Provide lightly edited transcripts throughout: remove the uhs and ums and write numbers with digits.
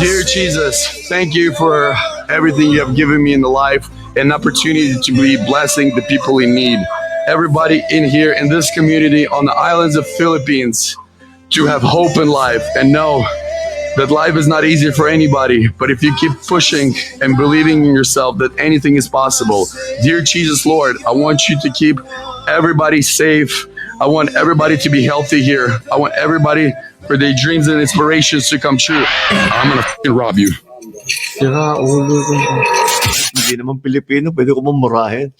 Dear Jesus, thank you for everything you have given me in the life and opportunity to be blessing the people in need. Everybody in here in this community on the islands of Philippines to have hope in life and know that life is not easy for anybody, but if you keep pushing and believing in yourself that anything is possible. Dear Jesus, Lord, I want you to keep everybody safe. I want everybody to be healthy here. I want everybody for their dreams and inspirations to come true. I'm gonna fucking rob you. Hindi naman Pilipino, pwede ko mamurahin.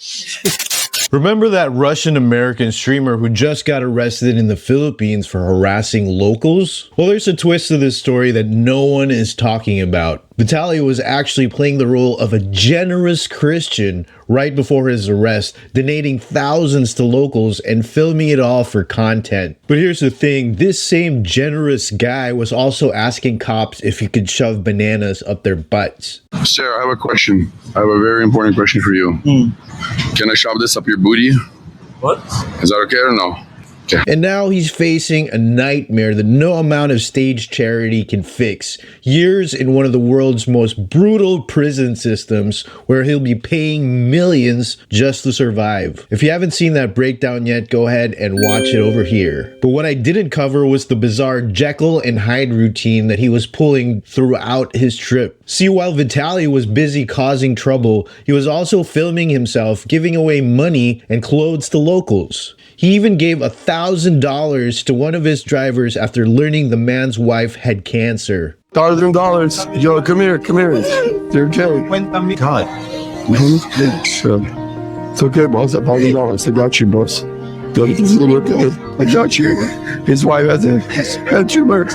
Remember that Russian-American streamer who just got arrested in the Philippines for harassing locals? Well, there's a twist to this story that no one is talking about. Vitaly was actually playing the role of a generous Christian right before his arrest, donating thousands to locals and filming it all for content. But here's the thing, this same generous guy was also asking cops if he could shove bananas up their butts. Sir, I have a question. I have a very important question for you. Can I shove this up your booty? What? Is that okay or no? Okay. And now he's facing a nightmare that no amount of stage charity can fix. Years in one of the world's most brutal prison systems where he'll be paying millions just to survive. If you haven't seen that breakdown yet, go ahead and watch it over here. But what I didn't cover was the bizarre Jekyll and Hyde routine that he was pulling throughout his trip. See, while Vitaly was busy causing trouble, he was also filming himself giving away money and clothes to locals. He even gave $1,000 to one of his drivers after learning the man's wife had cancer. $1,000. Yo, come here. They're okay. God. It's okay, boss. $1,000. I got you, boss. I got you. His wife has a tumor.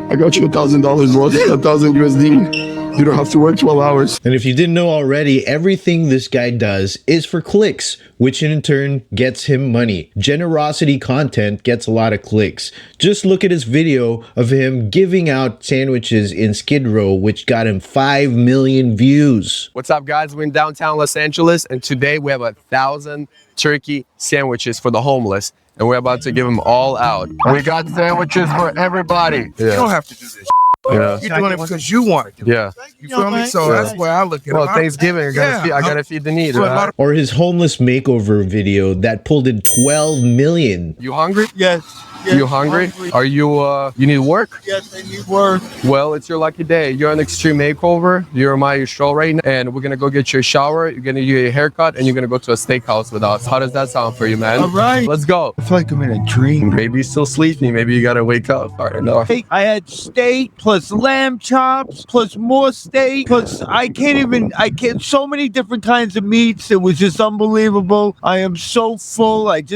I got you $1,000, boss. 1,000 USD. You don't have to work 12 hours. And if you didn't know already, everything this guy does is for clicks, which in turn gets him money. Generosity content gets a lot of clicks. Just look at his video of him giving out sandwiches in Skid Row, which got him 5 million views. What's up, guys? We're in downtown Los Angeles, and today we have 1,000 turkey sandwiches for the homeless, and we're about to give them all out. We got sandwiches for everybody. You don't have to do this. Yeah. You're doing it because you want to. Yeah. You feel me? So that's where I look at it. Well, Thanksgiving, I gotta feed the need. Right? Or his homeless makeover video that pulled in 12 million. You hungry? Yes. You hungry? Are you, you need work? Yes, I need work. Well, it's your lucky day. You're on Extreme Makeover. You're on my show right now, and we're gonna go get you a shower. You're gonna get a haircut, and you're gonna go to a steakhouse with us. How does that sound for you, man? All right. Let's go. I feel like I'm in a dream. Maybe you're still sleepy. Maybe you gotta wake up. I don't know. I had steak plus lamb chops plus more steak plus I can't so many different kinds of meats. It was just unbelievable. I am so full. It's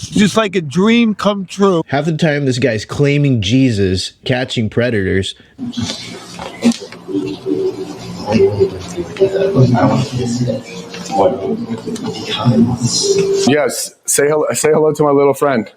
just like a dream come true. Half the time this guy's claiming Jesus, catching predators. Yes, say hello to my little friend.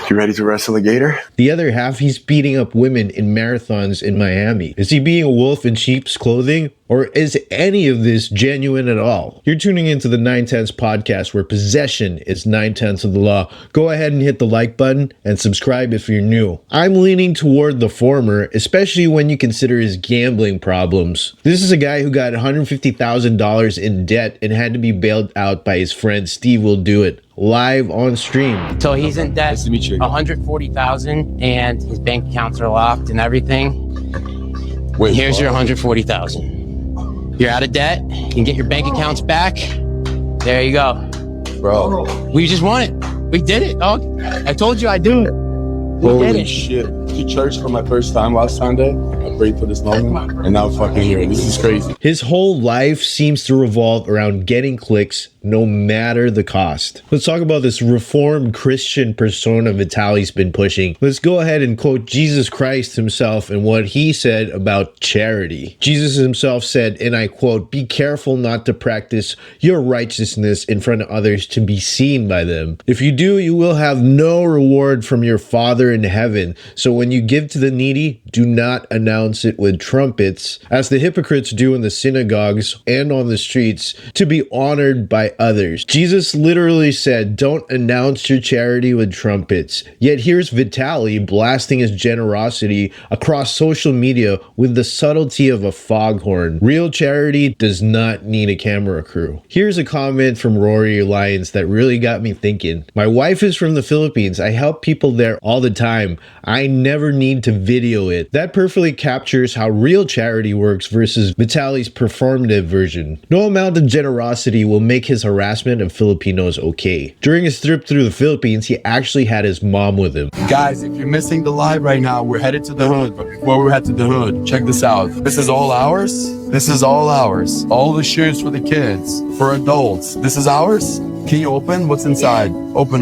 You ready to wrestle a gator? The other half, he's beating up women in marathons in Miami. Is he being a wolf in sheep's clothing? Or is any of this genuine at all? You're tuning into the 9/10 podcast where possession is 9/10 of the law. Go ahead and hit the like button and subscribe if you're new. I'm leaning toward the former, especially when you consider his gambling problems. This is a guy who got $150,000 in debt and had to be bailed out by his friend Steve Will Do It live on stream. So he's in debt, $140,000, and his bank accounts are locked and everything. Wait, here's your $140,000. You're out of debt. You can get your bank accounts back. There you go, bro. We just won it. We did it, dog. I told you I'd do it. Holy shit. To church for my first time last Sunday. I prayed for this moment, and now I'm fucking here. This is crazy. His whole life seems to revolve around getting clicks no matter the cost. Let's talk about this reformed Christian persona Vitaly's been pushing. Let's go ahead and quote Jesus Christ himself and what he said about charity. Jesus himself said, and I quote, "Be careful not to practice your righteousness in front of others to be seen by them. If you do, you will have no reward from your Father in heaven. So when you give to the needy, do not announce it with trumpets, as the hypocrites do in the synagogues and on the streets, to be honored by by others. Jesus literally said, "Don't announce your charity with trumpets." Yet here's Vitaly blasting his generosity across social media with the subtlety of a foghorn. Real charity does not need a camera crew. Here's a comment from Rory Lyons that really got me thinking. "My wife is from the Philippines. I help people there all the time. I never need to video it." That perfectly captures how real charity works versus Vitaly's performative version. No amount of generosity will make his harassment of Filipinos okay. During his trip through the Philippines, he actually had his mom with him. Guys, if you're missing the live right now, we're headed to the hood. But before we head to the hood, check this out. This is all ours. This is all ours. All the shoes for the kids, for adults. This is ours. Can you open? What's inside? Open.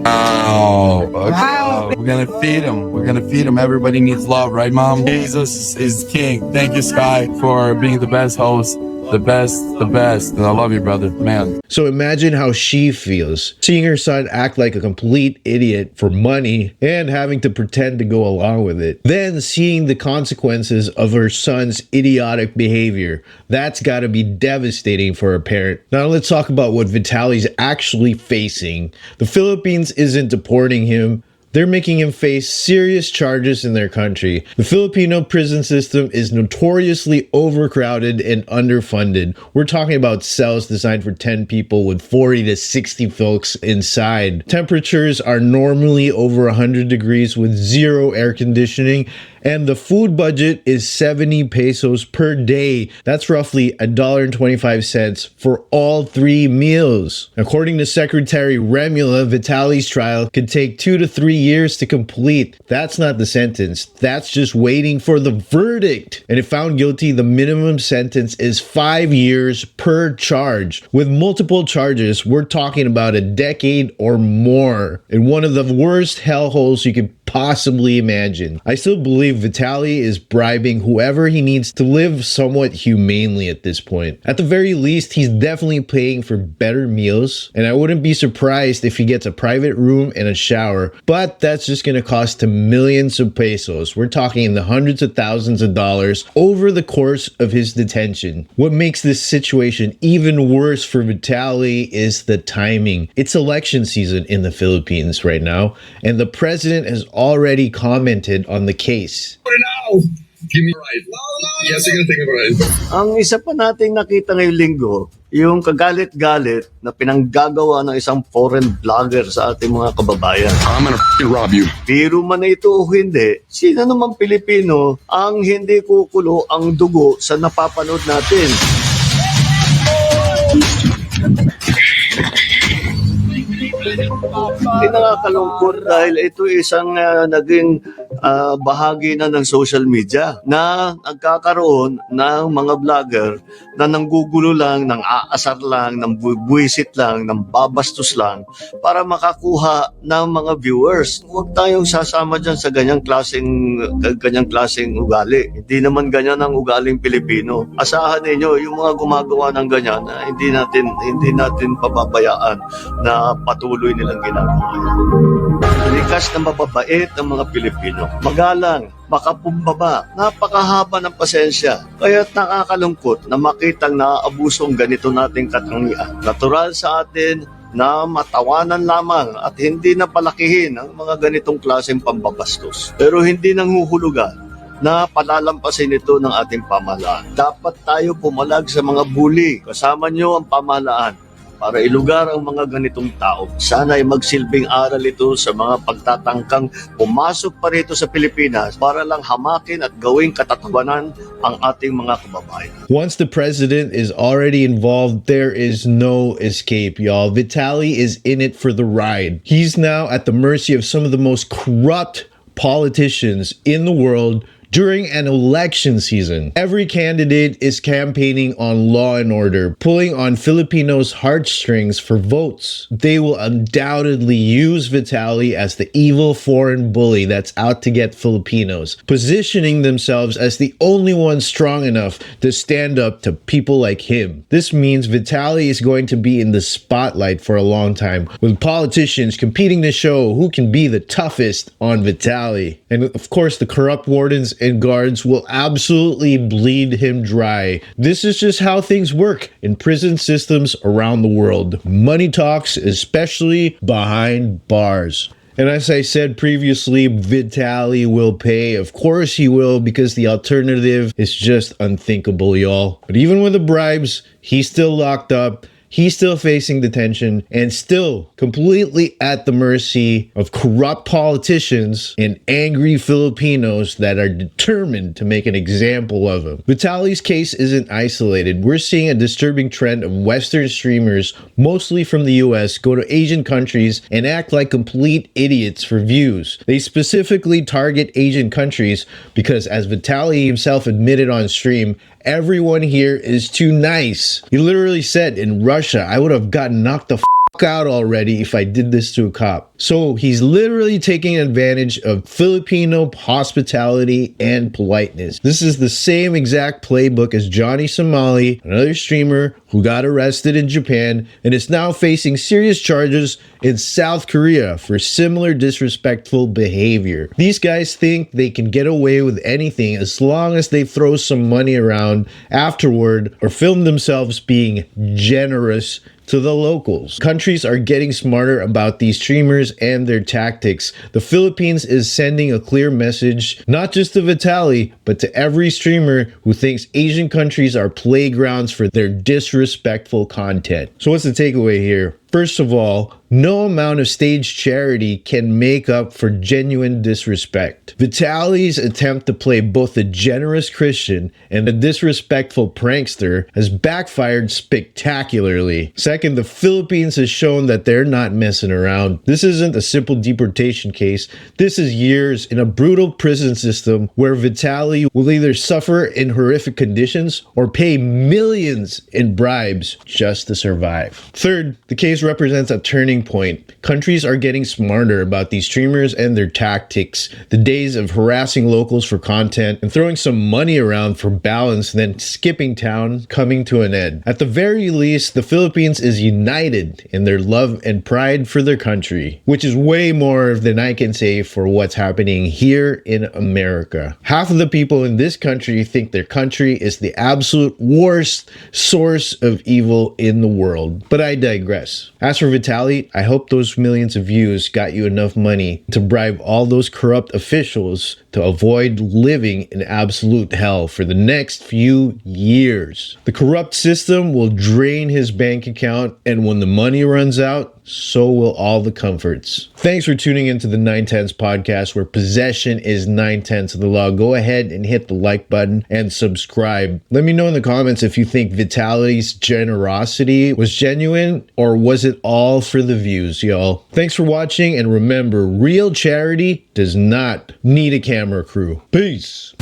Oh, okay. Wow. We're gonna feed him. We're gonna feed him. Everybody needs love, right, Mom? Jesus is king. Thank you, Sky, for being the best host. The best. And I love you, brother, man. So imagine how she feels, seeing her son act like a complete idiot for money and having to pretend to go along with it. Then seeing the consequences of her son's idiotic behavior. That's gotta be devastating for a parent. Now let's talk about what Vitaly's actually facing. The Philippines isn't deporting him. They're making him face serious charges in their country. The Filipino prison system is notoriously overcrowded and underfunded. We're talking about cells designed for 10 people with 40 to 60 folks inside. Temperatures are normally over 100 degrees with zero air conditioning. And the food budget is 70 pesos per day. That's roughly $1.25 for all 3 meals. According to Secretary Remula, Vitaly's trial could take 2 to 3 years to complete. That's not the sentence. That's just waiting for the verdict. And if found guilty, the minimum sentence is 5 years per charge. With multiple charges, we're talking about a decade or more in one of the worst hellholes you could possibly imagine. I still believe Vitaly is bribing whoever he needs to live somewhat humanely at this point. At the very least, he's definitely paying for better meals, and I wouldn't be surprised if he gets a private room and a shower, but that's just gonna cost him millions of pesos. We're talking in the hundreds of thousands of dollars over the course of his detention. What makes this situation even worse for Vitaly is the timing. It's election season in the Philippines right now, and the president has already commented on the case. For now, give me a ride. No. Yes, you're gonna take a ride. Ang isa pa nating nakita ngayong linggo, yung kagalit-galit na pinanggagawa ng isang foreign vlogger sa ating mga kababayan. I'm gonna rob you. Biro man na ito o hindi, sino naman Pilipino ang hindi kukulo ang dugo sa napapanood natin? Nakakalungkot dahil ito isang naging bahagi na ng social media na nagkakaroon ng mga vlogger na nanggugulo lang, nang aasar lang, nang buwisit lang, nang babastos lang para makakuha ng mga viewers. Huwag tayong sasama dyan sa ganyang klaseng ugali. Hindi naman ganyan ang ugaling Pilipino. Asahan ninyo yung mga gumagawa ng ganyan na hindi natin pababayaan na patuloy nilang ginagawa. Likas na mababait ang mga Pilipino. Magalang, makapumbaba, napakahaba ng pasensya. Kaya't nakakalungkot na makitang naaabusong ganito nating katangian. Natural sa atin na matawanan lamang at hindi na palakihin ang mga ganitong klaseng pambabastos. Pero hindi nang huhulugan na palalampasin ito ng ating pamahalaan. Dapat tayo pumalag sa mga bully. Kasama nyo ang pamahalaan para ilugar ang mga ganitong tao. Sana ay magsilbing aral ito sa mga pagtatangkang pumasok pa rito sa Pilipinas para lang hamakin at gawing katatawanan ang ating mga kababayan. Once the president is already involved, there is no escape, y'all. Vitaly is in it for the ride. He's now at the mercy of some of the most corrupt politicians in the world during an election season. Every candidate is campaigning on law and order, pulling on Filipinos' heartstrings for votes. They will undoubtedly use Vitaly as the evil foreign bully that's out to get Filipinos, positioning themselves as the only one strong enough to stand up to people like him. This means Vitaly is going to be in the spotlight for a long time, with politicians competing to show who can be the toughest on Vitaly. And of course, the corrupt wardens and guards will absolutely bleed him dry. This is just how things work in prison systems around the world. Money talks, especially behind bars. And as I said previously, Vitaly will pay. Of course he will, because the alternative is just unthinkable, y'all. But even with the bribes, he's still locked up. He's still facing detention and still completely at the mercy of corrupt politicians and angry Filipinos that are determined to make an example of him. Vitaly's case isn't isolated. We're seeing a disturbing trend of Western streamers, mostly from the US, go to Asian countries and act like complete idiots for views. They specifically target Asian countries because, as Vitaly himself admitted on stream, everyone here is too nice. He literally said, in Russia, I would have gotten knocked the out already if I did this to a cop. So he's literally taking advantage of Filipino hospitality and politeness. This is the same exact playbook as Johnny Somali, another streamer who got arrested in Japan and is now facing serious charges in South Korea for similar disrespectful behavior. These guys think they can get away with anything as long as they throw some money around afterward or film themselves being generous to the locals. Countries are getting smarter about these streamers and their tactics. The Philippines is sending a clear message, not just to Vitaly, but to every streamer who thinks Asian countries are playgrounds for their disrespectful content. So what's the takeaway here? First of all, no amount of stage charity can make up for genuine disrespect. Vitaly's attempt to play both a generous Christian and a disrespectful prankster has backfired spectacularly. Second, the Philippines has shown that they're not messing around. This isn't a simple deportation case. This is years in a brutal prison system where Vitaly will either suffer in horrific conditions or pay millions in bribes just to survive. Third, the case represents a turning point. Countries are getting smarter about these streamers and their tactics. The days of harassing locals for content and throwing some money around for balance, then skipping town, coming to an end. At the very least, the Philippines is united in their love and pride for their country, which is way more than I can say for what's happening here in America. Half of the people in this country think their country is the absolute worst source of evil in the world. But I digress. As for Vitaly, I hope those millions of views got you enough money to bribe all those corrupt officials to avoid living in absolute hell for the next few years. The corrupt system will drain his bank account, and when the money runs out, so will all the comforts. Thanks for tuning into the 9/10 podcast, where possession is 9/10 of the law. Go ahead and hit the like button and subscribe. Let me know in the comments if you think Vitaly's generosity was genuine or was it all for the views, y'all. Thanks for watching, and remember, real charity does not need a camera crew. Peace.